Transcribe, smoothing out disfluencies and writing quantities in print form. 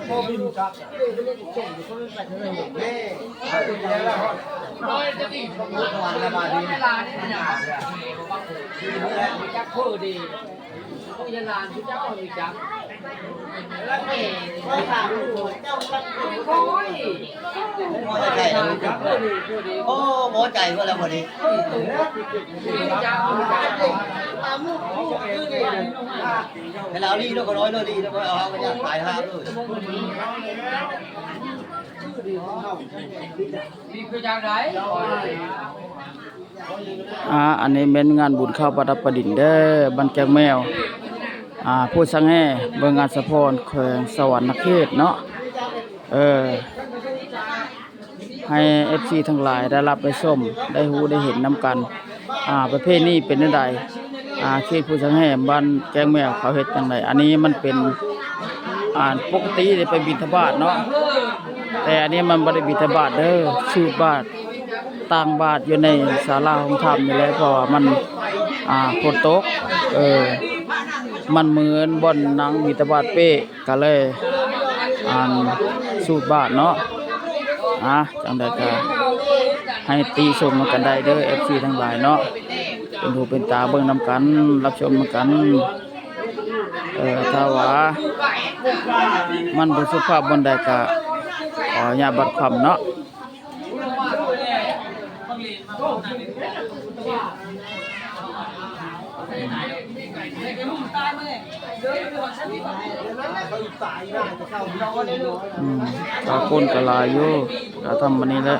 พ่อบินครับน้อยจะดีสมมติวันละมาดีเวลานี่มันอย่างมีจักเพื่อดีพวกยาลานที่เจ้ามีจักแล้วแม่ก็ถามเจ้าจักโอ้ยหมอใจจักเพื่อดีโอ้หมอใจก็แล้วพอดีจักเวลาลีเราก็น้อยเลยลีเราก็เอาไปอย่างตายห้าเลยนี่คือจากไหนอันนี้เป็นงานบุญข้าวประดับประดิษฐ์เด้อบ้านแกงแมวผู้สังแห่เบิ่งงานสะพรแขวงสวรรณเขตเนาะให้ FC ทั้งหลายได้รับได้ชมได้ฮู้ได้เห็นนํกันประเภทนี้เป็นจังไดเขตผู้สังแห่บ้านแกงแมวเขาเฮ็ดจังไดอันนี้มันเป็นปกติได้ไปบิณฑบาตเนาะแต่อันนี้มันบ่ได้บิณฑบาตเด้อสูตรบาตรต่างบาตรอยู่ในศาลาของธรรมนี่แหละเพราะว่ามันฝนตกมันเหมือนบ่อนนางบิณฑบาตเป๊ะก็เลยสูตรบาตรเนาะจังได๋ก็ให้ตีชมกันได้เด้อ FC ทั้งหลายเนาะเป็นหูเป็นตาเบิ่งนำกันรับชมนำกันถ้าว่ามันบ่สุภาพบ่ได้ก็ขออนุญาตบัดคำเนาะก็คนก็หลายอยู่ก็ทำบัดนี้แหละ